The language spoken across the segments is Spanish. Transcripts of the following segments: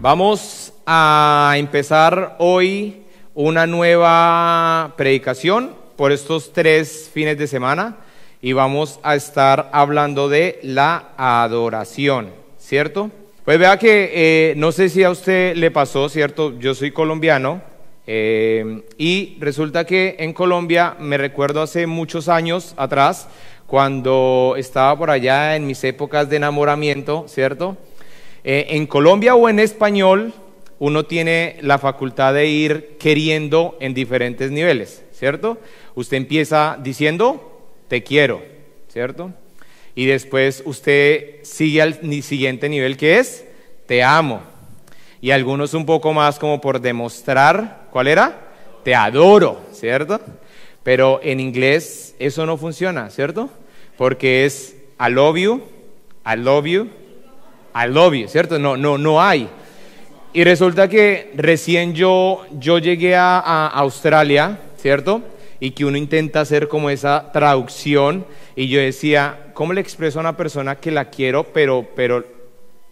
Vamos a empezar hoy una nueva predicación por estos 3 fines de semana y vamos a estar hablando de la adoración, ¿cierto? Pues vea que no sé si a usted le pasó, ¿cierto? Yo soy colombiano y resulta que en Colombia me recuerdo hace muchos años atrás cuando estaba por allá en mis épocas de enamoramiento, ¿cierto? En Colombia o en español uno tiene la facultad de ir queriendo en diferentes niveles, ¿cierto? Usted empieza diciendo, te quiero, ¿cierto? Y después usted sigue al siguiente nivel que es, te amo. Y algunos un poco más como por demostrar, ¿cuál era? Te adoro, ¿cierto? Pero en inglés eso no funciona, ¿cierto? Porque es I love you, I love you, I love you, ¿cierto? No hay. Y resulta que recién yo llegué a Australia, ¿cierto? Y que uno intenta hacer como esa traducción y yo decía, ¿cómo le expreso a una persona que la quiero, pero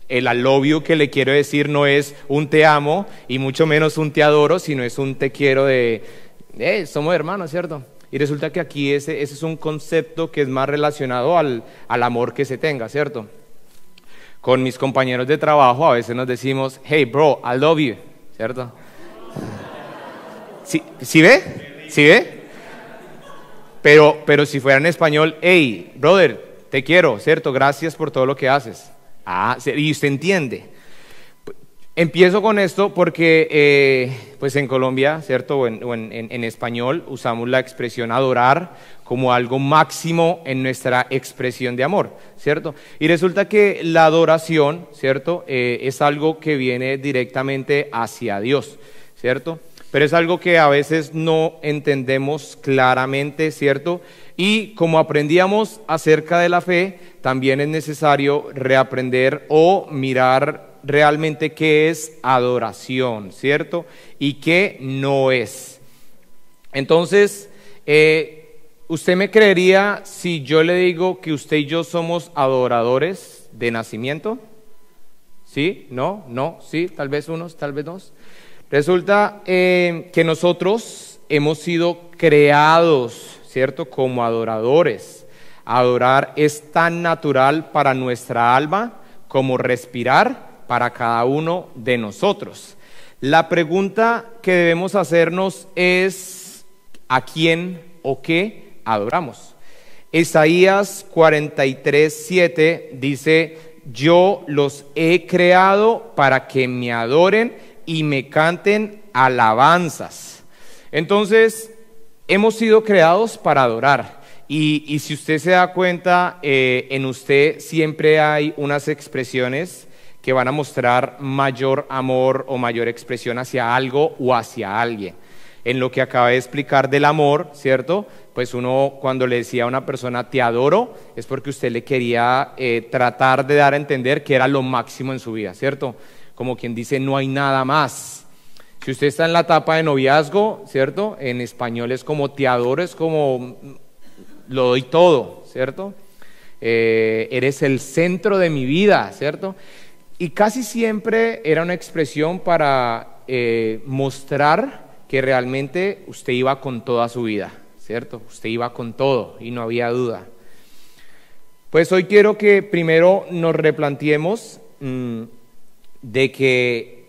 el I love you que le quiero decir no es un te amo y mucho menos un te adoro, sino es un te quiero de, somos hermanos, ¿cierto? Y resulta que aquí ese es un concepto que es más relacionado al amor que se tenga, ¿cierto? Con mis compañeros de trabajo a veces nos decimos, hey bro, I love you, ¿cierto? ¿Sí ve? ¿Sí ve? Pero si fuera en español, hey brother, te quiero, ¿cierto? Gracias por todo lo que haces. Ah, y usted entiende. Empiezo con esto porque pues en Colombia, ¿cierto? O en español usamos la expresión adorar como algo máximo en nuestra expresión de amor, ¿cierto? Y resulta que la adoración, ¿cierto? Es algo que viene directamente hacia Dios, ¿cierto? Pero es algo que a veces no entendemos claramente, ¿cierto? Y como aprendíamos acerca de la fe, también es necesario reaprender o mirar realmente qué es adoración, ¿cierto? Y qué no es. Entonces, ¿usted me creería si yo le digo que usted y yo somos adoradores de nacimiento? ¿Sí? ¿No? ¿No? ¿Sí? Tal vez unos, tal vez dos. Resulta que nosotros hemos sido creados, ¿cierto? Como adoradores. Adorar es tan natural para nuestra alma como respirar para cada uno de nosotros. La pregunta que debemos hacernos es ¿a quién o qué adoramos? Isaías 43:7 dice, yo los he creado para que me adoren y me canten alabanzas. Entonces, hemos sido creados para adorar. Y si usted se da cuenta, en usted siempre hay unas expresiones que van a mostrar mayor amor o mayor expresión hacia algo o hacia alguien. En lo que acabé de explicar del amor, ¿cierto? Pues uno cuando le decía a una persona te adoro, es porque usted le quería tratar de dar a entender que era lo máximo en su vida, ¿cierto? Como quien dice no hay nada más. Si usted está en la etapa de noviazgo, ¿cierto? En español es como te adoro, es como lo doy todo, ¿cierto? Eres el centro de mi vida, ¿cierto? Y casi siempre era una expresión para mostrar que realmente usted iba con toda su vida, ¿cierto? Usted iba con todo y no había duda. Pues hoy quiero que primero nos replanteemos de que,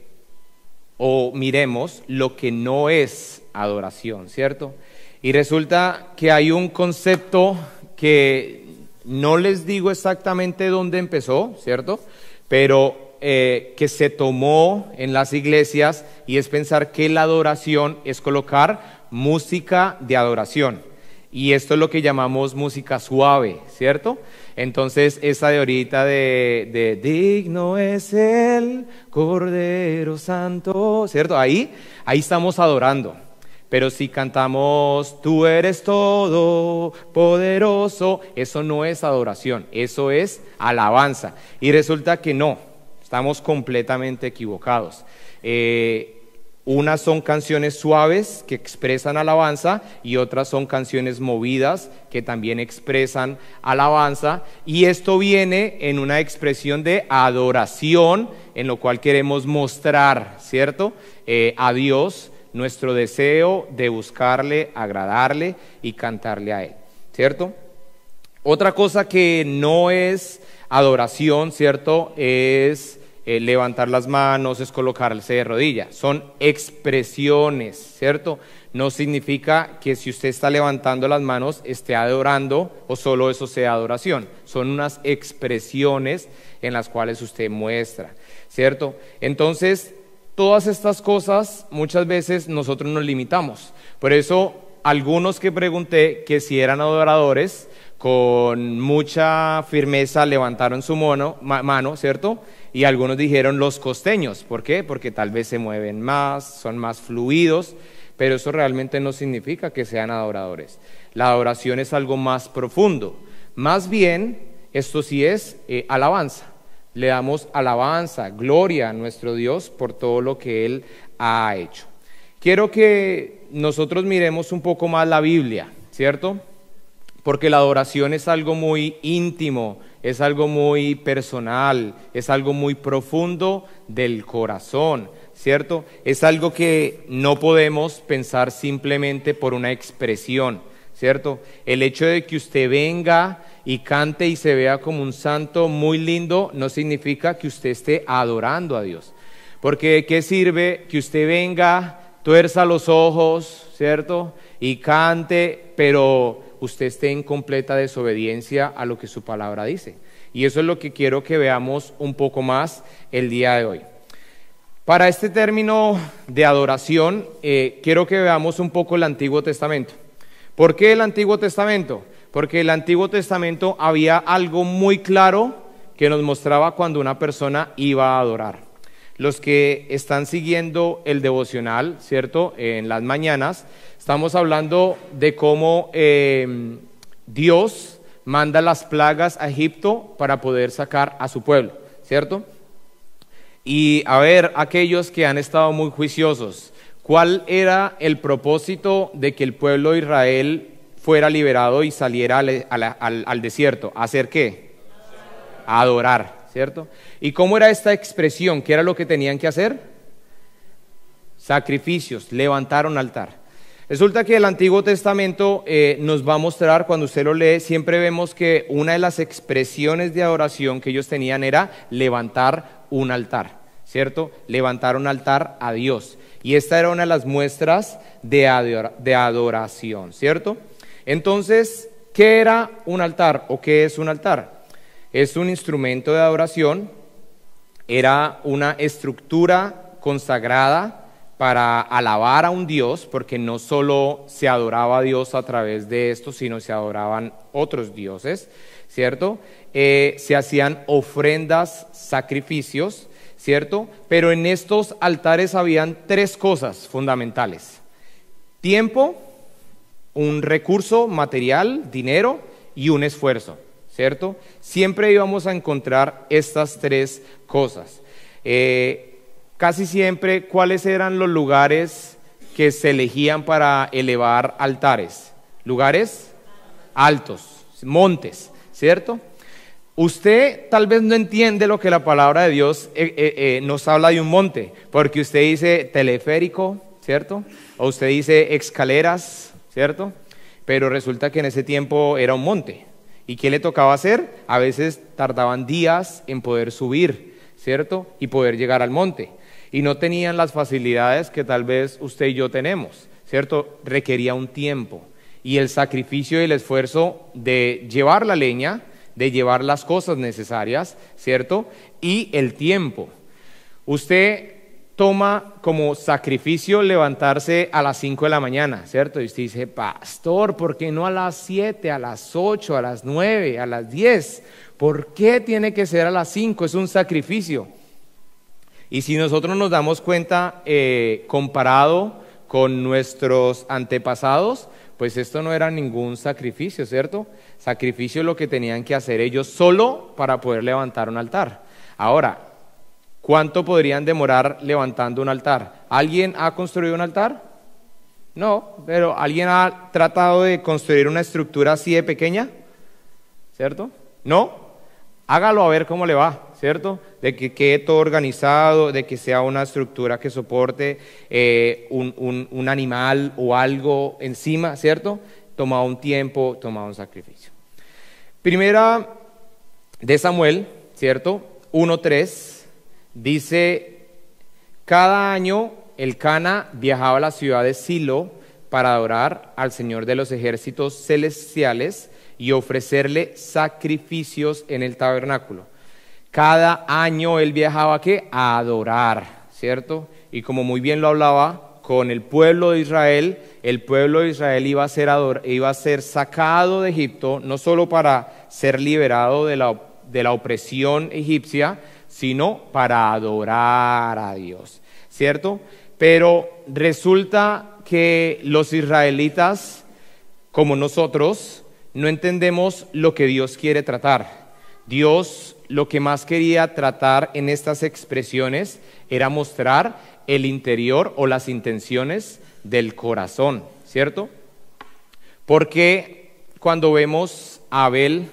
o miremos lo que no es adoración, ¿cierto? Y resulta que hay un concepto que no les digo exactamente dónde empezó, ¿cierto? Pero que se tomó en las iglesias y es pensar que la adoración es colocar música de adoración. Y esto es lo que llamamos música suave, ¿cierto? Entonces, esa de ahorita de digno es el Cordero Santo, ¿cierto? Ahí estamos adorando. Pero si cantamos, tú eres todo poderoso, eso no es adoración, eso es alabanza. Y resulta que no, estamos completamente equivocados. Unas son canciones suaves que expresan alabanza y otras son canciones movidas que también expresan alabanza. Y esto viene en una expresión de adoración, en lo cual queremos mostrar, ¿cierto? A Dios nuestro deseo de buscarle, agradarle y cantarle a Él, ¿cierto? Otra cosa que no es adoración, ¿cierto? Es levantar las manos, es colocarse de rodillas. Son expresiones, ¿cierto? No significa que si usted está levantando las manos esté adorando o solo eso sea adoración. Son unas expresiones en las cuales usted muestra, ¿cierto? Entonces, todas estas cosas muchas veces nosotros nos limitamos. Por eso, algunos que pregunté que si eran adoradores, con mucha firmeza levantaron su mano, ¿cierto? Y algunos dijeron los costeños. ¿Por qué? Porque tal vez se mueven más, son más fluidos, pero eso realmente no significa que sean adoradores. La adoración es algo más profundo. Más bien, esto sí es alabanza. Le damos alabanza, gloria a nuestro Dios por todo lo que Él ha hecho. Quiero que nosotros miremos un poco más la Biblia, ¿cierto? Porque la adoración es algo muy íntimo, es algo muy personal, es algo muy profundo del corazón, ¿cierto? Es algo que no podemos pensar simplemente por una expresión, ¿cierto? El hecho de que usted venga y cante y se vea como un santo muy lindo no significa que usted esté adorando a Dios. Porque ¿de qué sirve que usted venga, tuerza los ojos, ¿cierto? Y cante, pero usted esté en completa desobediencia a lo que su palabra dice. Y eso es lo que quiero que veamos un poco más el día de hoy. Para este término de adoración, quiero que veamos un poco el Antiguo Testamento. ¿Por qué el Antiguo Testamento? Porque en el Antiguo Testamento había algo muy claro que nos mostraba cuando una persona iba a adorar. Los que están siguiendo el devocional, ¿cierto? En las mañanas, estamos hablando de cómo Dios manda las plagas a Egipto para poder sacar a su pueblo, ¿cierto? Y a ver, aquellos que han estado muy juiciosos, ¿cuál era el propósito de que el pueblo de Israel fuera liberado y saliera al desierto? ¿A hacer qué? A adorar, ¿cierto? ¿Y cómo era esta expresión? ¿Qué era lo que tenían que hacer? Sacrificios, levantar un altar. Resulta que el Antiguo Testamento nos va a mostrar, cuando usted lo lee, siempre vemos que una de las expresiones de adoración que ellos tenían era levantar un altar, ¿cierto? Levantar un altar a Dios. Y esta era una de las muestras de adoración, ¿cierto? Entonces, ¿qué era un altar o qué es un altar? Es un instrumento de adoración, era una estructura consagrada para alabar a un Dios, porque no solo se adoraba a Dios a través de esto, sino se adoraban otros dioses, ¿cierto? Se hacían ofrendas, sacrificios, ¿cierto? Pero en estos altares habían tres cosas fundamentales: tiempo, un recurso material, dinero, y un esfuerzo, ¿cierto? Siempre íbamos a encontrar estas tres cosas. Casi siempre, ¿cuáles eran los lugares que se elegían para elevar altares? Lugares altos, montes, ¿cierto? Usted tal vez no entiende lo que la palabra de Dios nos habla de un monte, porque usted dice teleférico, ¿cierto? O usted dice escaleras, ¿cierto? Pero resulta que en ese tiempo era un monte. ¿Y qué le tocaba hacer? A veces tardaban días en poder subir, ¿cierto? Y poder llegar al monte. Y no tenían las facilidades que tal vez usted y yo tenemos, ¿cierto? Requería un tiempo. Y el sacrificio y el esfuerzo de llevar la leña, de llevar las cosas necesarias, ¿cierto? Y el tiempo. Usted toma como sacrificio levantarse a las 5 de la mañana, ¿cierto? Y usted dice, pastor, ¿por qué no a las 7, a las 8, a las 9, a las 10? ¿Por qué tiene que ser a las 5? Es un sacrificio. Y si nosotros nos damos cuenta, comparado con nuestros antepasados, pues esto no era ningún sacrificio, ¿cierto? Sacrificio es lo que tenían que hacer ellos solo para poder levantar un altar. Ahora, ¿cuánto podrían demorar levantando un altar? ¿Alguien ha construido un altar? No, pero ¿alguien ha tratado de construir una estructura así de pequeña? ¿Cierto? ¿No? Hágalo a ver cómo le va, ¿cierto? De que quede todo organizado, de que sea una estructura que soporte un animal o algo encima, ¿cierto? Toma un tiempo, toma un sacrificio. Primera de Samuel, ¿cierto? 1:3, dice, cada año Elcana viajaba a la ciudad de Silo para adorar al Señor de los ejércitos celestiales y ofrecerle sacrificios en el tabernáculo. Cada año él viajaba ¿a qué? A adorar, ¿cierto? Y como muy bien lo hablaba con el pueblo de Israel, el pueblo de Israel iba a ser sacado de Egipto, no solo para ser liberado de la opresión egipcia, sino para adorar a Dios, ¿cierto? Pero resulta que los israelitas, como nosotros, no entendemos lo que Dios quiere tratar. Dios lo que más quería tratar en estas expresiones era mostrar el interior o las intenciones del corazón, ¿cierto? Porque cuando vemos a Abel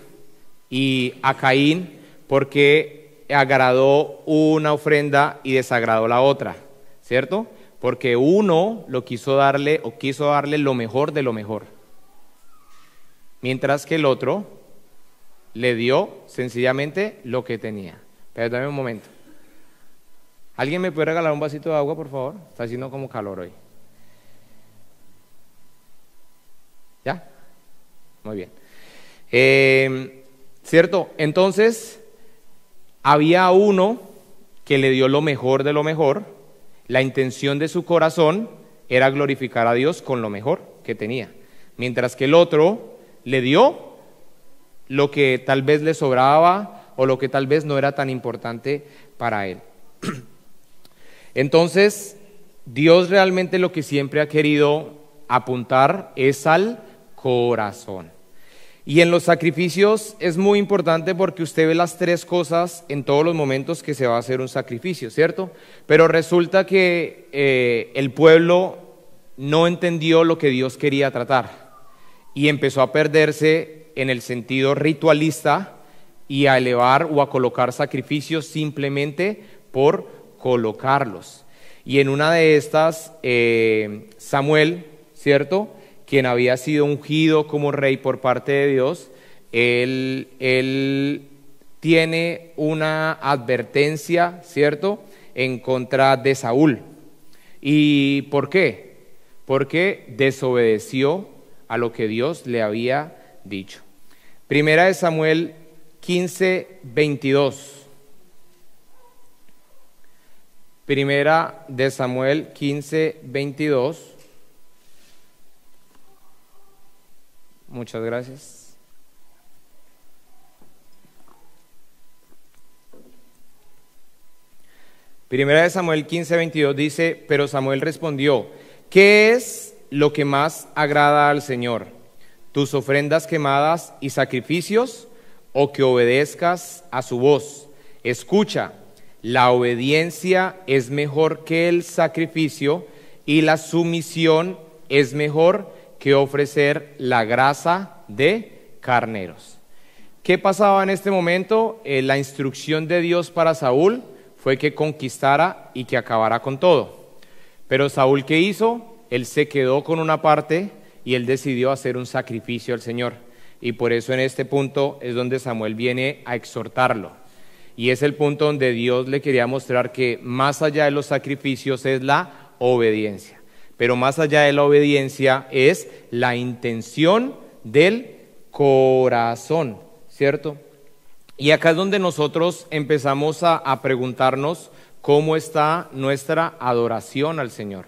y a Caín, porque agradó una ofrenda y desagradó la otra, ¿cierto? Porque uno quiso darle lo mejor de lo mejor, mientras que el otro le dio sencillamente lo que tenía. Pero dame un momento. ¿Alguien me puede regalar un vasito de agua, por favor? Está haciendo como calor hoy. ¿Ya? Muy bien. ¿Cierto? Entonces, había uno que le dio lo mejor de lo mejor. La intención de su corazón era glorificar a Dios con lo mejor que tenía. Mientras que el otro le dio lo que tal vez le sobraba o lo que tal vez no era tan importante para él. Entonces, Dios realmente lo que siempre ha querido apuntar es al corazón. Y en los sacrificios es muy importante porque usted ve las tres cosas en todos los momentos que se va a hacer un sacrificio, ¿cierto? Pero resulta que el pueblo no entendió lo que Dios quería tratar y empezó a perderse en el sentido ritualista y a elevar o a colocar sacrificios simplemente por colocarlos. Y en una de estas, Samuel, ¿cierto?, quien había sido ungido como rey por parte de Dios, él tiene una advertencia, ¿cierto?, en contra de Saúl. ¿Y por qué? Porque desobedeció a lo que Dios le había dicho. Primera de Samuel 15:22. Primera de Samuel 15:22. Muchas gracias. Primera de Samuel 15:22 dice, pero Samuel respondió, ¿qué es lo que más agrada al Señor? ¿Tus ofrendas quemadas y sacrificios o que obedezcas a su voz? Escucha, la obediencia es mejor que el sacrificio y la sumisión es mejor que ofrecer la grasa de carneros. ¿Qué pasaba en este momento? La instrucción de Dios para Saúl fue que conquistara y que acabara con todo. Pero Saúl, ¿qué hizo? Él se quedó con una parte y él decidió hacer un sacrificio al Señor. Y por eso en este punto es donde Samuel viene a exhortarlo. Y es el punto donde Dios le quería mostrar que más allá de los sacrificios es la obediencia. Pero más allá de la obediencia es la intención del corazón, ¿cierto? Y acá es donde nosotros empezamos a preguntarnos cómo está nuestra adoración al Señor,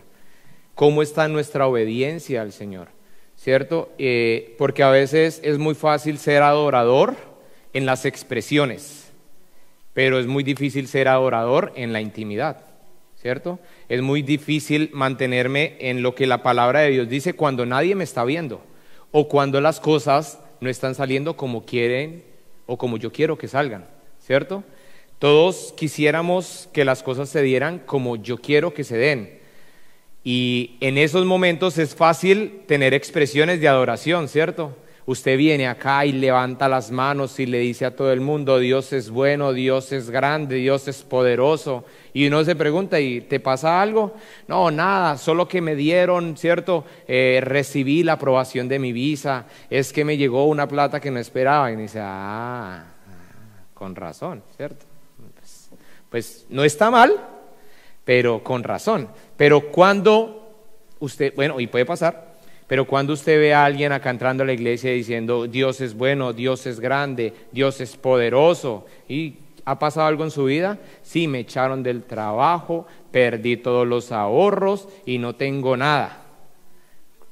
cómo está nuestra obediencia al Señor, ¿cierto? Porque a veces es muy fácil ser adorador en las expresiones, pero es muy difícil ser adorador en la intimidad, ¿cierto? Es muy difícil mantenerme en lo que la palabra de Dios dice cuando nadie me está viendo o cuando las cosas no están saliendo como quieren o como yo quiero que salgan, ¿cierto? Todos quisiéramos que las cosas se dieran como yo quiero que se den. Y en esos momentos es fácil tener expresiones de adoración, ¿cierto? Usted viene acá y levanta las manos y le dice a todo el mundo, Dios es bueno, Dios es grande, Dios es poderoso. Y uno se pregunta, ¿y te pasa algo? No, nada, solo que me dieron, ¿cierto? Recibí la aprobación de mi visa, es que me llegó una plata que no esperaba. Y dice, con razón, ¿cierto? Pues no está mal, pero con razón. Pero cuando usted, bueno, y puede pasar, pero cuando usted ve a alguien acá entrando a la iglesia diciendo, Dios es bueno, Dios es grande, Dios es poderoso, ¿y ha pasado algo en su vida? Sí, me echaron del trabajo, perdí todos los ahorros y no tengo nada,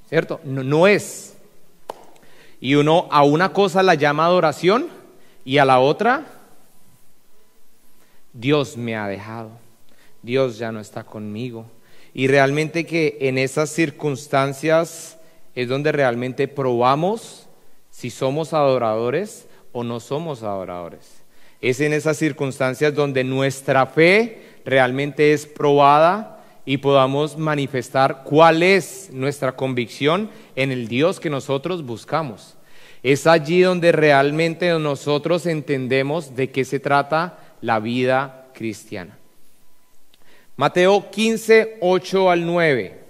¿cierto? No es. Y uno a una cosa la llama adoración y a la otra, Dios me ha dejado, Dios ya no está conmigo. Y realmente que en esas circunstancias es donde realmente probamos si somos adoradores o no somos adoradores. Es en esas circunstancias donde nuestra fe realmente es probada y podamos manifestar cuál es nuestra convicción en el Dios que nosotros buscamos. Es allí donde realmente nosotros entendemos de qué se trata la vida cristiana. Mateo 15, 8 al 9.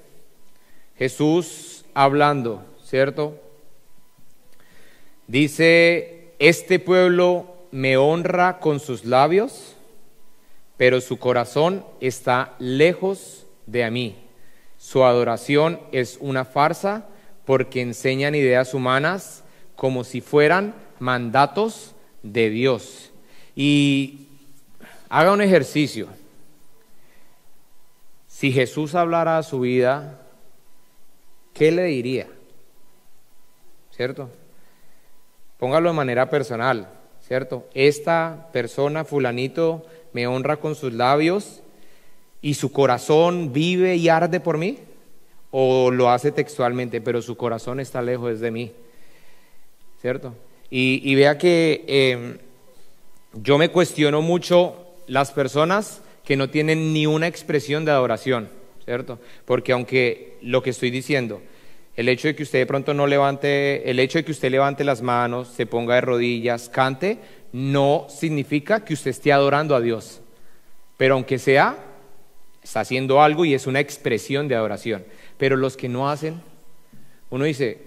Jesús hablando, ¿cierto? Dice, este pueblo me honra con sus labios, pero su corazón está lejos de mí. Su adoración es una farsa porque enseñan ideas humanas como si fueran mandatos de Dios. Y haga un ejercicio. Si Jesús hablara a su vida, ¿qué le diría? ¿Cierto? Póngalo de manera personal, ¿cierto? Esta persona, fulanito, me honra con sus labios y su corazón vive y arde por mí, o lo hace textualmente, pero su corazón está lejos de mí, ¿cierto? Y vea que yo me cuestiono mucho las personas que no tienen ni una expresión de adoración, ¿cierto? Porque aunque lo que estoy diciendo, el hecho de que usted de pronto no levante, el hecho de que usted levante las manos, se ponga de rodillas, cante, no significa que usted esté adorando a Dios. Pero aunque sea, está haciendo algo y es una expresión de adoración. Pero los que no hacen, uno dice,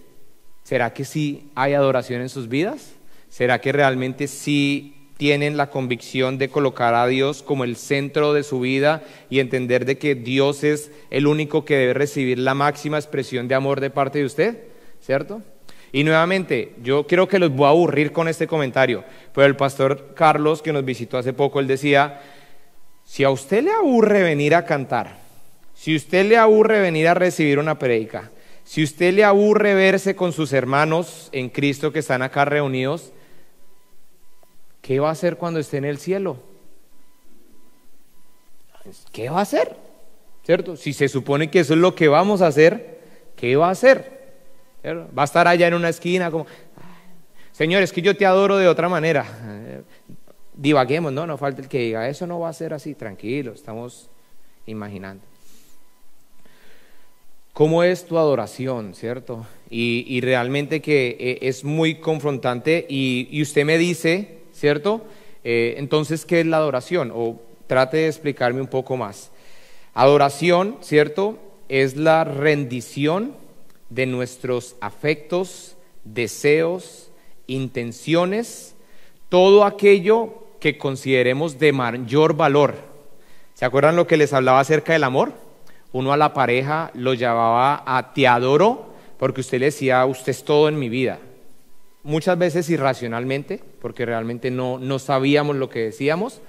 ¿será que sí hay adoración en sus vidas? ¿Será que realmente sí tienen la convicción de colocar a Dios como el centro de su vida y entender de que Dios es el único que debe recibir la máxima expresión de amor de parte de usted? ¿Cierto? Y nuevamente, yo creo que los voy a aburrir con este comentario, pero el pastor Carlos, que nos visitó hace poco, él decía, si a usted le aburre venir a cantar, si a usted le aburre venir a recibir una prédica, si a usted le aburre verse con sus hermanos en Cristo que están acá reunidos, ¿qué va a hacer cuando esté en el cielo? ¿Qué va a hacer? ¿Cierto? Si se supone que eso es lo que vamos a hacer, ¿qué va a hacer? ¿Cierto? Va a estar allá en una esquina como, Señor, es que yo te adoro de otra manera. Divaguemos, no falta el que diga, eso no va a ser así, tranquilo, estamos imaginando. ¿Cómo es tu adoración, cierto? Y realmente que es muy confrontante y usted me dice, ¿cierto? Entonces, ¿qué es la adoración? O trate de explicarme un poco más. Adoración, ¿cierto? Es la rendición de nuestros afectos, deseos, intenciones, todo aquello que consideremos de mayor valor. ¿Se acuerdan lo que les hablaba acerca del amor? Uno a la pareja lo llamaba a te adoro porque usted le decía, usted es todo en mi vida. Muchas veces irracionalmente, porque realmente no sabíamos lo que decíamos,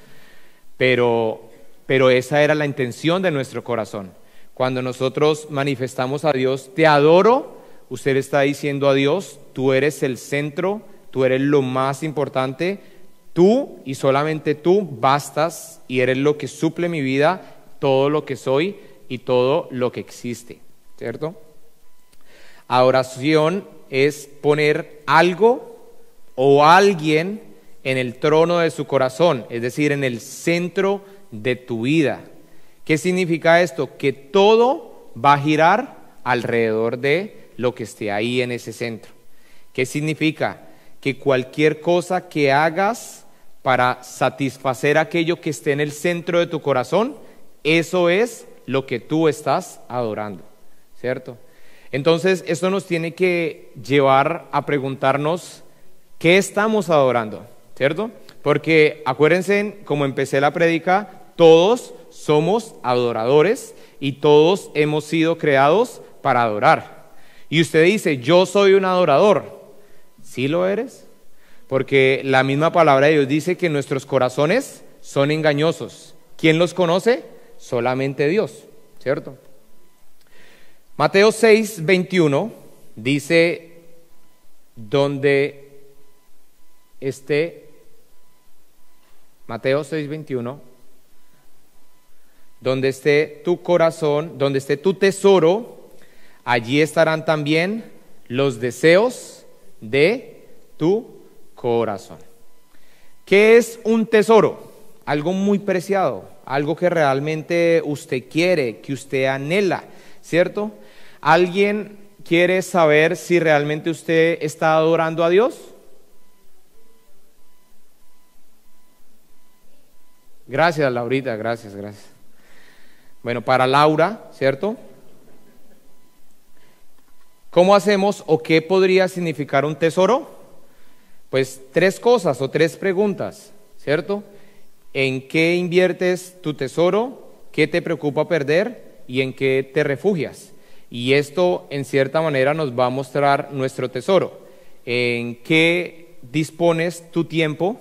pero esa era la intención de nuestro corazón. Cuando nosotros manifestamos a Dios, te adoro, usted le está diciendo a Dios, tú eres el centro, tú eres lo más importante, tú y solamente tú bastas y eres lo que suple mi vida, todo lo que soy y todo lo que existe, ¿cierto? Adoración es poner algo o alguien en el trono de su corazón, es decir, en el centro de tu vida. ¿Qué significa esto? Que todo va a girar alrededor de lo que esté ahí en ese centro. ¿Qué significa? Que cualquier cosa que hagas para satisfacer aquello que esté en el centro de tu corazón, eso es lo que tú estás adorando, ¿cierto? Entonces, esto nos tiene que llevar a preguntarnos qué estamos adorando, ¿cierto? Porque acuérdense, como empecé la prédica, todos somos adoradores y todos hemos sido creados para adorar. Y usted dice, yo soy un adorador. ¿Sí lo eres? Porque la misma palabra de Dios dice que nuestros corazones son engañosos. ¿Quién los conoce? Solamente Dios, ¿cierto? Mateo 6:21 dice, Mateo 6:21, donde esté tu corazón, donde esté tu tesoro, allí estarán también los deseos de tu corazón. ¿Qué es un tesoro? Algo muy preciado, algo que realmente usted quiere, que usted anhela, ¿cierto? ¿Alguien quiere saber si realmente usted está adorando a Dios? Gracias, Laurita, gracias. Bueno, para Laura, ¿cierto? ¿Cómo hacemos o qué podría significar un tesoro? Pues 3 cosas o 3 preguntas, ¿cierto? ¿En qué inviertes tu tesoro? ¿Qué te preocupa perder? ¿Y en qué te refugias? Y esto, en cierta manera, nos va a mostrar nuestro tesoro. ¿En qué dispones tu tiempo?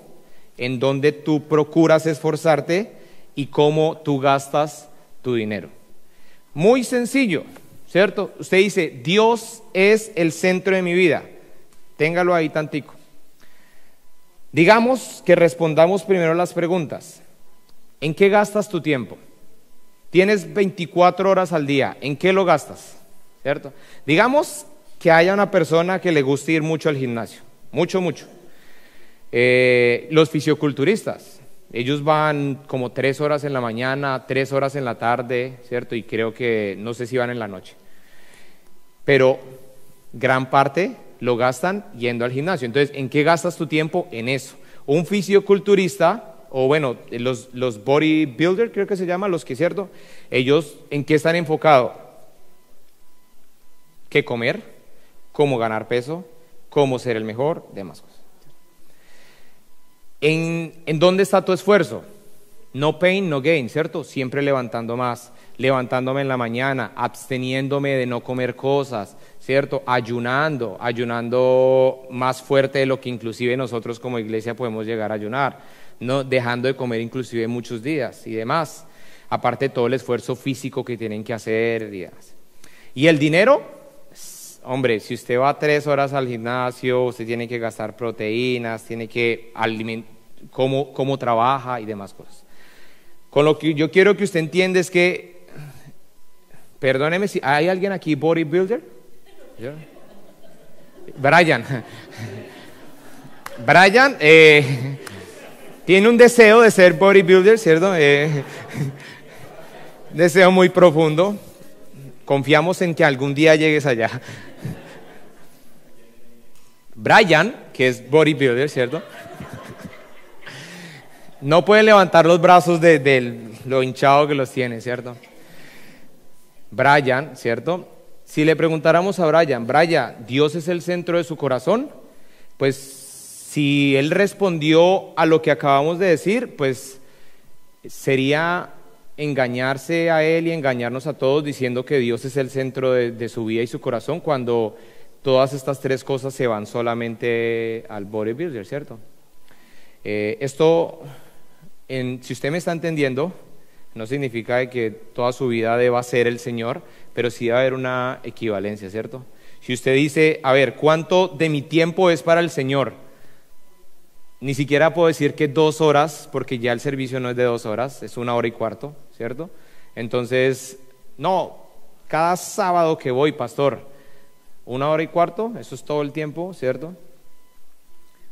¿En dónde tú procuras esforzarte? ¿Y cómo tú gastas tu dinero? Muy sencillo, ¿cierto? Usted dice, Dios es el centro de mi vida. Téngalo ahí tantico. Digamos que respondamos primero las preguntas. ¿En qué gastas tu tiempo? Tienes 24 horas al día. ¿En qué lo gastas? ¿Cierto? Digamos que haya una persona que le guste ir mucho al gimnasio. Mucho. Los fisioculturistas. Ellos van como 3 horas en la mañana, 3 horas en la tarde, ¿cierto? Y creo que no sé si van en la noche. Pero gran parte lo gastan yendo al gimnasio. Entonces, ¿en qué gastas tu tiempo? En eso. Un fisioculturista, o bueno, los bodybuilders, creo que se llama, los que, ¿cierto? Ellos, ¿en qué están enfocados? ¿Qué comer? ¿Cómo ganar peso? ¿Cómo ser el mejor? Demás cosas. ¿En dónde está tu esfuerzo? No pain, no gain, ¿cierto? Siempre levantando más, levantándome en la mañana, absteniéndome de no comer cosas, ¿cierto? Ayunando más fuerte de lo que inclusive nosotros como iglesia podemos llegar a ayunar, no dejando de comer inclusive muchos días y demás, aparte de todo el esfuerzo físico que tienen que hacer y demás. ¿Y el dinero? Hombre, si usted va 3 horas al gimnasio, usted tiene que gastar proteínas, tiene que alimentar, cómo trabaja y demás cosas. Con lo que yo quiero que usted entienda es que, perdóneme si hay alguien aquí bodybuilder. ¿Yo? Brian tiene un deseo de ser bodybuilder, ¿cierto? Deseo muy profundo. Confiamos en que algún día llegues allá. Brian, que es bodybuilder, ¿cierto? No puede levantar los brazos de lo hinchado que los tiene, ¿cierto? Brian, ¿cierto? Si le preguntáramos a Brian, ¿Dios es el centro de su corazón? Pues si él respondió a lo que acabamos de decir, pues sería engañarse a él y engañarnos a todos diciendo que Dios es el centro de su vida y su corazón, cuando todas estas 3 cosas se van solamente al bodybuilder, ¿cierto? Si usted me está entendiendo, no significa de que toda su vida deba ser el Señor, pero sí va a haber una equivalencia, ¿cierto? Si usted dice, a ver, ¿cuánto de mi tiempo es para el Señor? Ni siquiera puedo decir que 2 horas, porque ya el servicio no es de 2 horas, es 1 hora y cuarto, ¿cierto? Entonces, no, cada sábado que voy, pastor, 1 hora y cuarto, eso es todo el tiempo, ¿cierto?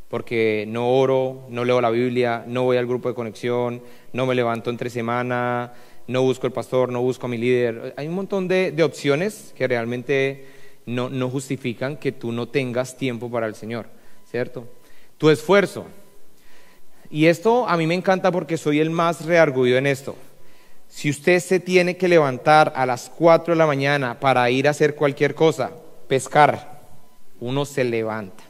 porque no oro, no leo la Biblia, no voy al grupo de conexión, no me levanto entre semana, no busco al pastor, no busco a mi líder. Hay un montón de opciones que realmente no justifican que tú no tengas tiempo para el Señor, ¿cierto? Tu esfuerzo. Y esto a mí me encanta porque soy el más reargudido en esto. Si usted se tiene que levantar a las 4 de la mañana para ir a hacer cualquier cosa, pescar, uno se levanta.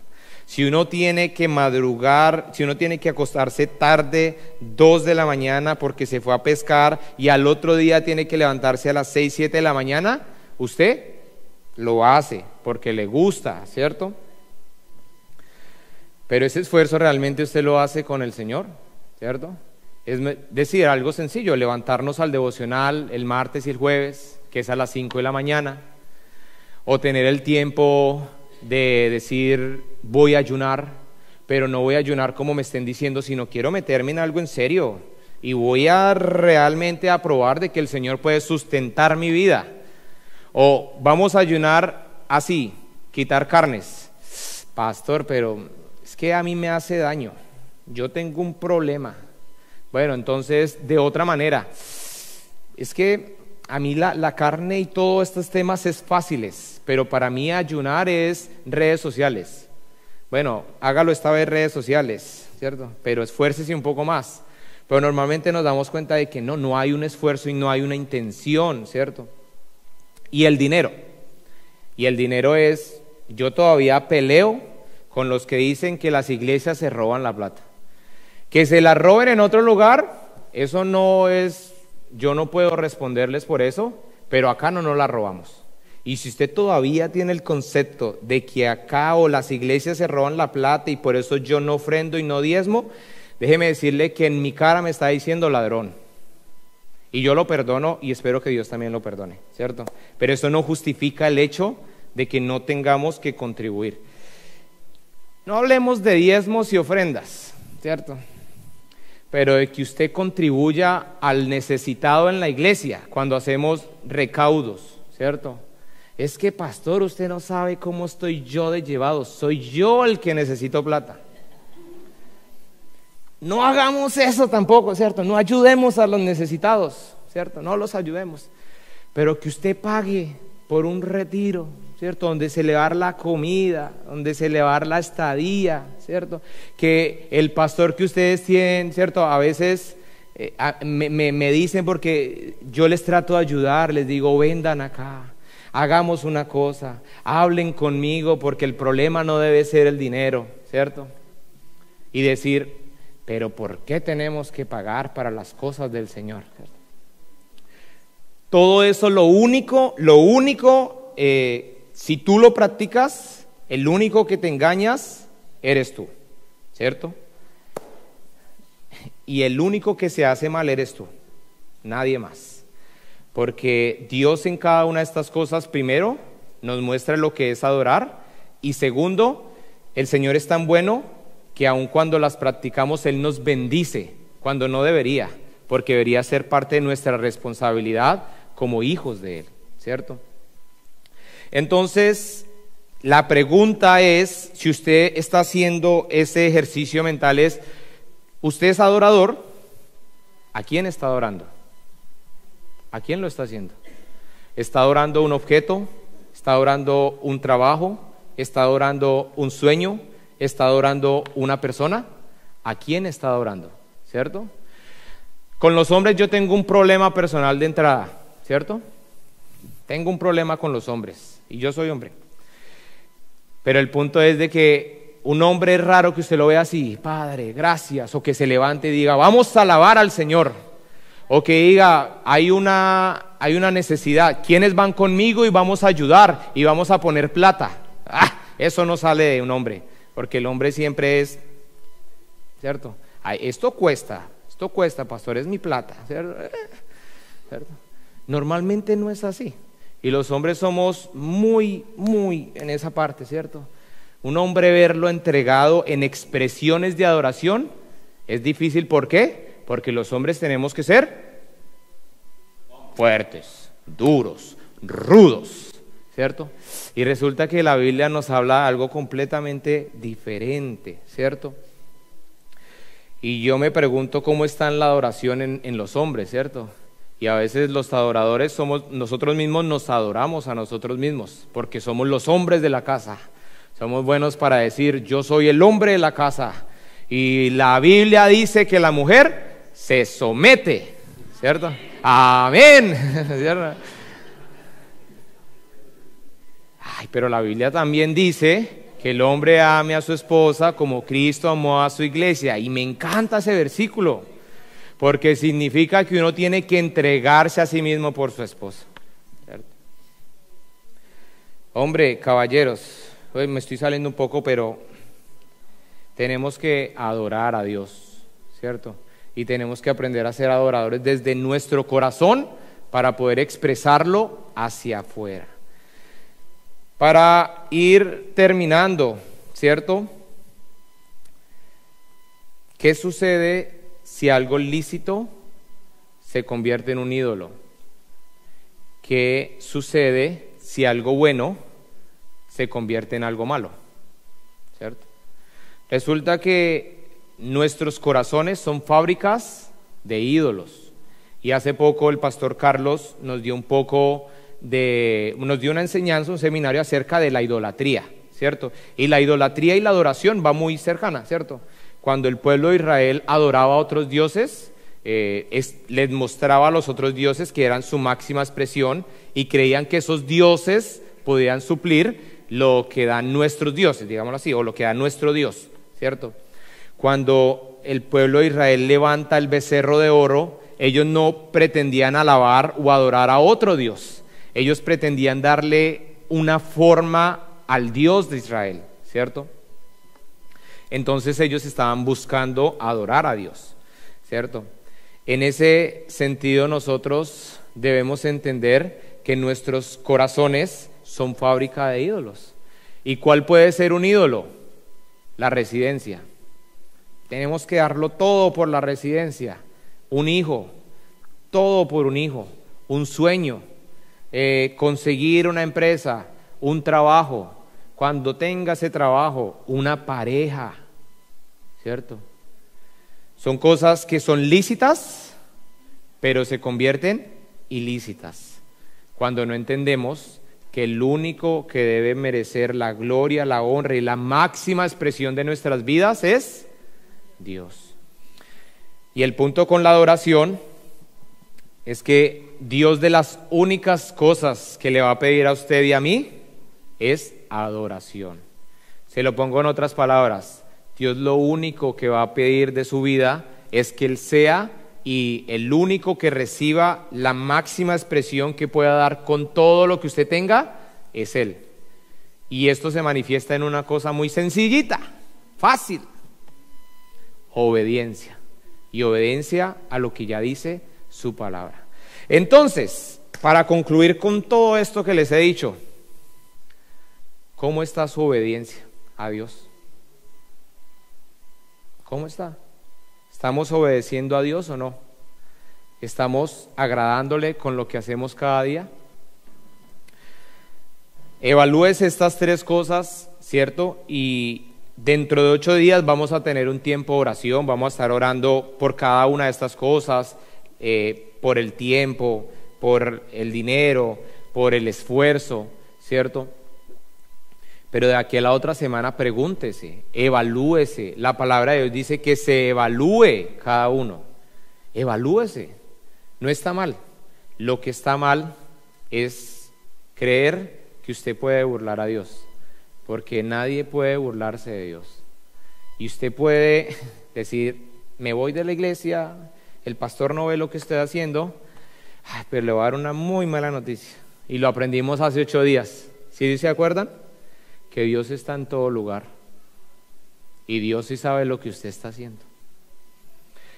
Si uno tiene que madrugar, si uno tiene que acostarse tarde, 2 de la mañana porque se fue a pescar y al otro día tiene que levantarse a las 6, 7 de la mañana, usted lo hace porque le gusta, ¿cierto? Pero ese esfuerzo realmente usted lo hace con el Señor, ¿cierto? Es decir, algo sencillo, levantarnos al devocional el martes y el jueves, que es a las 5 de la mañana, o tener el tiempo de decir, voy a ayunar, pero no voy a ayunar como me estén diciendo, sino quiero meterme en algo en serio, y voy a realmente a probar de que el Señor puede sustentar mi vida. O vamos a ayunar así, quitar carnes. Pastor, pero es que a mí me hace daño, yo tengo un problema. Bueno, entonces, de otra manera, es que a mí la carne y todos estos temas es fáciles, pero para mí ayunar es redes sociales. Bueno, hágalo esta vez redes sociales, ¿cierto? Pero esfuércese un poco más. Pero normalmente nos damos cuenta de que no hay un esfuerzo y no hay una intención, ¿cierto? Y el dinero. Y el dinero es, yo todavía peleo con los que dicen que las iglesias se roban la plata. Que se la roben en otro lugar, eso no es, yo no puedo responderles por eso, pero acá no nos la robamos. Y si usted todavía tiene el concepto de que acá o las iglesias se roban la plata y por eso yo no ofrendo y no diezmo, déjeme decirle que en mi cara me está diciendo ladrón. Y yo lo perdono y espero que Dios también lo perdone, ¿cierto? Pero eso no justifica el hecho de que no tengamos que contribuir. No hablemos de diezmos y ofrendas, ¿cierto? Pero de que usted contribuya al necesitado en la iglesia cuando hacemos recaudos, ¿cierto? Es que, pastor, usted no sabe cómo estoy yo de llevado, soy yo el que necesito plata. No hagamos eso tampoco, ¿cierto? No ayudemos a los necesitados, ¿cierto? No los ayudemos. Pero que usted pague por un retiro, ¿cierto? Donde se le va a dar la comida, donde se le va a dar la estadía, ¿cierto? Que el pastor que ustedes tienen, ¿cierto? A veces me dicen porque yo les trato de ayudar, les digo, vendan acá, hagamos una cosa, hablen conmigo porque el problema no debe ser el dinero, ¿cierto? Y decir, pero ¿por qué tenemos que pagar para las cosas del Señor? ¿Cierto? Todo eso, lo único, si tú lo practicas, el único que te engañas eres tú, ¿cierto? Y el único que se hace mal eres tú, nadie más. Porque Dios en cada una de estas cosas, primero, nos muestra lo que es adorar, y segundo, el Señor es tan bueno que aun cuando las practicamos, Él nos bendice, cuando no debería, porque debería ser parte de nuestra responsabilidad como hijos de Él, ¿cierto? Entonces, la pregunta es, si usted está haciendo ese ejercicio mental, es, ¿usted es adorador? ¿A quién está adorando? ¿A quién lo está haciendo? ¿Está adorando un objeto? ¿Está adorando un trabajo? ¿Está adorando un sueño? ¿Está adorando una persona? ¿A quién está adorando? ¿Cierto? Con los hombres yo tengo un problema personal de entrada, ¿cierto? Tengo un problema con los hombres y yo soy hombre. Pero el punto es de que un hombre es raro que usted lo vea así, Padre, gracias, o que se levante y diga, vamos a alabar al Señor, o que diga, hay una necesidad, ¿quiénes van conmigo y vamos a ayudar y vamos a poner plata? Eso no sale de un hombre, porque el hombre siempre es, ¿cierto? Esto cuesta, pastor, es mi plata, ¿cierto? Normalmente no es así. Y los hombres somos muy en esa parte, ¿cierto? Un hombre verlo entregado en expresiones de adoración es difícil. ¿Por qué? Porque los hombres tenemos que ser fuertes, duros, rudos, ¿cierto? Y resulta que la Biblia nos habla de algo completamente diferente, ¿cierto? Y yo me pregunto cómo está la adoración en los hombres, ¿cierto? Y a veces los adoradores somos nosotros mismos, nos adoramos a nosotros mismos, porque somos los hombres de la casa. Somos buenos para decir, yo soy el hombre de la casa. Y la Biblia dice que la mujer se somete, ¿cierto? Amén, ¿cierto? Ay, pero la Biblia también dice que el hombre ame a su esposa como Cristo amó a su iglesia. Y me encanta ese versículo, porque significa que uno tiene que entregarse a sí mismo por su esposa, ¿cierto? Hombre, caballeros, hoy me estoy saliendo un poco, pero tenemos que adorar a Dios, ¿cierto? Y tenemos que aprender a ser adoradores desde nuestro corazón para poder expresarlo hacia afuera. Para ir terminando, ¿cierto? ¿Qué sucede si algo lícito se convierte en un ídolo? ¿Qué sucede si algo bueno se convierte en algo malo? ¿Cierto? Resulta que nuestros corazones son fábricas de ídolos. Y hace poco el pastor Carlos nos dio una enseñanza, un seminario acerca de la idolatría, ¿cierto? Y la idolatría y la adoración va muy cercana, ¿cierto? Cuando el pueblo de Israel adoraba a otros dioses, les mostraba a los otros dioses que eran su máxima expresión y creían que esos dioses podían suplir lo que dan nuestros dioses, digámoslo así, o lo que da nuestro Dios, ¿cierto? Cuando el pueblo de Israel levanta el becerro de oro, ellos no pretendían alabar o adorar a otro Dios. Ellos pretendían darle una forma al Dios de Israel, ¿cierto? Entonces ellos estaban buscando adorar a Dios, ¿cierto? En ese sentido nosotros debemos entender que nuestros corazones son fábrica de ídolos. ¿Y cuál puede ser un ídolo? La residencia. Tenemos que darlo todo por la residencia. Un hijo, todo por un hijo. Un sueño. Conseguir una empresa, un trabajo, cuando tenga ese trabajo, una pareja, ¿cierto? Son cosas que son lícitas, pero se convierten ilícitas, cuando no entendemos que el único que debe merecer la gloria, la honra y la máxima expresión de nuestras vidas es Dios. Y el punto con la adoración es que Dios, de las únicas cosas que le va a pedir a usted y a mí es adoración. Se lo pongo en otras palabras, Dios lo único que va a pedir de su vida es que Él sea y el único que reciba la máxima expresión que pueda dar con todo lo que usted tenga es Él. Y esto se manifiesta en una cosa muy sencillita, fácil: obediencia. Y obediencia a lo que ya dice su palabra. Entonces, para concluir con todo esto que les he dicho, ¿cómo está su obediencia a Dios? ¿Cómo está? ¿Estamos obedeciendo a Dios o no? ¿Estamos agradándole con lo que hacemos cada día? Evalúese estas tres cosas, ¿cierto? Y dentro de 8 días vamos a tener un tiempo de oración, vamos a estar orando por cada una de estas cosas, por el tiempo, por el dinero, por el esfuerzo, ¿cierto? Pero de aquí a la otra semana pregúntese, evalúese. La palabra de Dios dice que se evalúe cada uno. Evalúese. No está mal. Lo que está mal es creer que usted puede burlar a Dios, porque nadie puede burlarse de Dios. Y usted puede decir, me voy de la iglesia, el pastor no ve lo que estoy haciendo, pero le voy a dar una muy mala noticia. Y lo aprendimos hace 8 días. ¿Sí se acuerdan? Que Dios está en todo lugar. Y Dios sí sabe lo que usted está haciendo.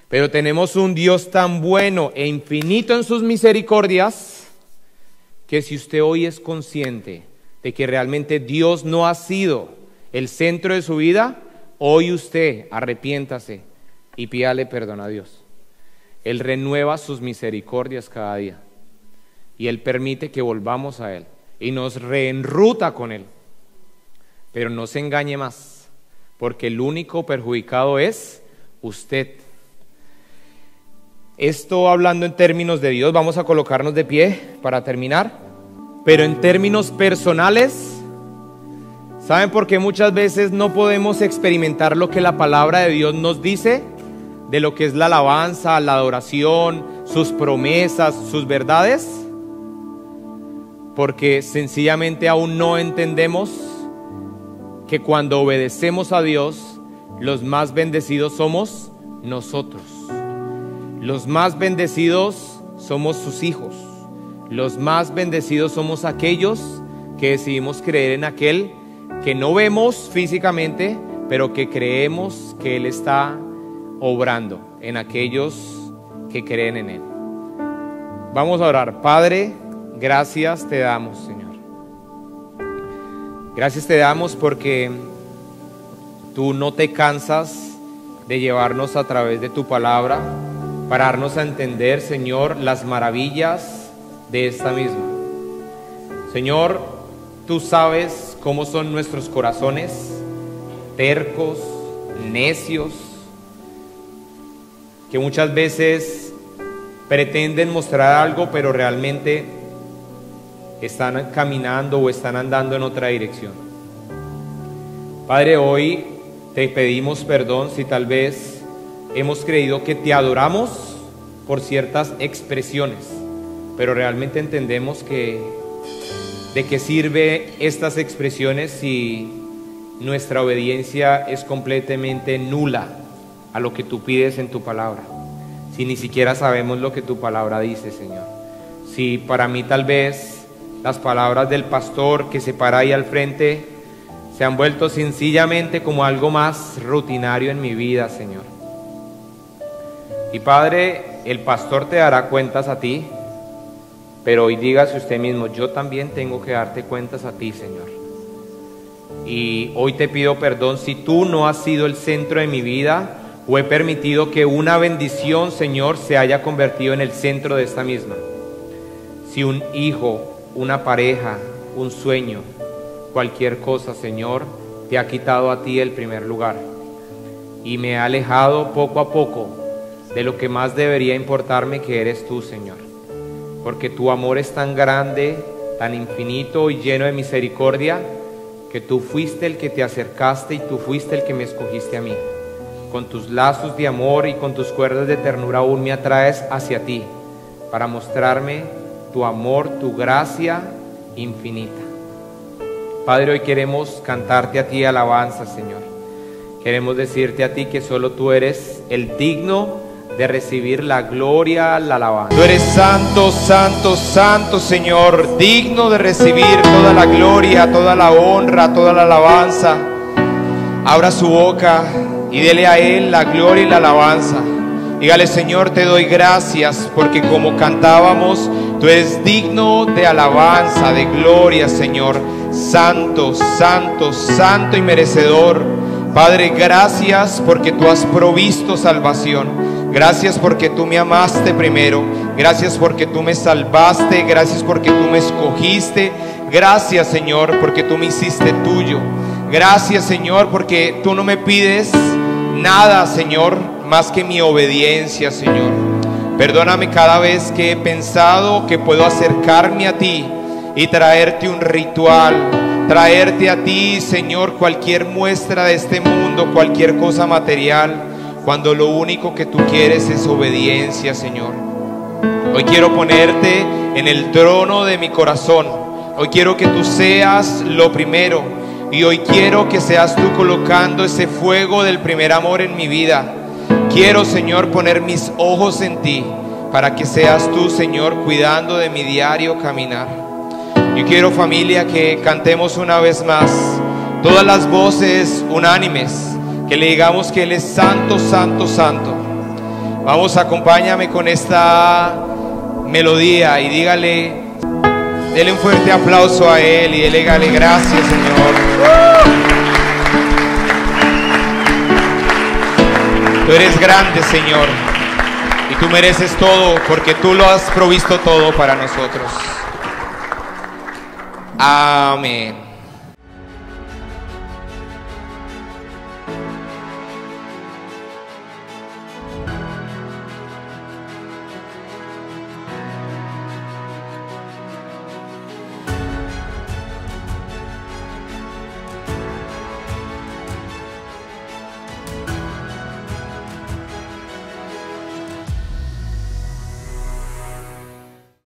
Pero tenemos un Dios tan bueno e infinito en sus misericordias, que si usted hoy es consciente de que realmente Dios no ha sido el centro de su vida, hoy usted arrepiéntase y pídale perdón a Dios. Él renueva sus misericordias cada día y Él permite que volvamos a Él. y nos reenruta con Él. Pero no se engañe más, porque el único perjudicado es usted. Esto hablando en términos de Dios, vamos a colocarnos de pie para terminar. Pero en términos personales, ¿saben por qué muchas veces no podemos experimentar lo que la palabra de Dios nos dice? De lo que es la alabanza, la adoración, sus promesas, sus verdades. Porque sencillamente aún no entendemos que cuando obedecemos a Dios, los más bendecidos somos nosotros. Los más bendecidos somos sus hijos. Los más bendecidos somos aquellos que decidimos creer en aquel que no vemos físicamente, pero que creemos que Él está obrando en aquellos que creen en Él. Vamos a orar. Padre, gracias te damos, Señor. Gracias te damos porque tú no te cansas de llevarnos a través de tu palabra para darnos a entender, Señor, las maravillas de esta misma. Señor, tú sabes cómo son nuestros corazones, tercos, necios, que muchas veces pretenden mostrar algo, pero realmente están caminando o están andando en otra dirección. Padre, hoy te pedimos perdón si tal vez hemos creído que te adoramos por ciertas expresiones, pero realmente entendemos que ¿de qué sirve estas expresiones si nuestra obediencia es completamente nula a lo que tú pides en tu palabra? Si ni siquiera sabemos lo que tu palabra dice, Señor. Si para mí tal vez las palabras del pastor que se para ahí al frente se han vuelto sencillamente como algo más rutinario en mi vida, Señor. Y Padre, el pastor te dará cuentas a ti, pero hoy dígase usted mismo, yo también tengo que darte cuentas a ti, Señor. Y hoy te pido perdón si tú no has sido el centro de mi vida o he permitido que una bendición, Señor, se haya convertido en el centro de esta misma. Si un hijo, una pareja, un sueño, cualquier cosa, Señor, te ha quitado a ti el primer lugar y me ha alejado poco a poco de lo que más debería importarme, que eres tú, Señor. Porque tu amor es tan grande, tan infinito y lleno de misericordia, que tú fuiste el que te acercaste y tú fuiste el que me escogiste a mí. Con tus lazos de amor y con tus cuerdas de ternura aún me atraes hacia ti, para mostrarme tu amor, tu gracia infinita. Padre, hoy queremos cantarte a ti alabanza, Señor. Queremos decirte a ti que solo tú eres el digno de recibir la gloria, la alabanza. Tú eres santo, santo, santo, Señor, digno de recibir toda la gloria, toda la honra, toda la alabanza. Abra su boca y dele a Él la gloria y la alabanza. Dígale: Señor, te doy gracias porque como cantábamos, tú eres digno de alabanza, de gloria, Señor. Santo, santo, santo y merecedor. Padre, gracias porque tú has provisto salvación. Gracias porque tú me amaste primero. Gracias porque tú me salvaste. Gracias porque tú me escogiste. Gracias, Señor, porque tú me hiciste tuyo. Gracias, Señor, porque tú no me pides nada, Señor, más que mi obediencia, Señor. Perdóname cada vez que he pensado que puedo acercarme a ti y traerte un ritual, traerte a ti, Señor, cualquier muestra de este mundo, cualquier cosa material, cuando lo único que tú quieres es obediencia, Señor. Hoy quiero ponerte en el trono de mi corazón. Hoy quiero que tú seas lo primero. Y hoy quiero que seas tú colocando ese fuego del primer amor en mi vida. Quiero, Señor, poner mis ojos en ti, para que seas tú, Señor, cuidando de mi diario caminar. Yo quiero, familia, que cantemos una vez más, todas las voces unánimes, que le digamos que Él es santo, santo, santo. Vamos, acompáñame con esta melodía y dígale, dele un fuerte aplauso a Él y dígale: gracias, Señor. Tú eres grande, Señor, y tú mereces todo porque tú lo has provisto todo para nosotros. Amén.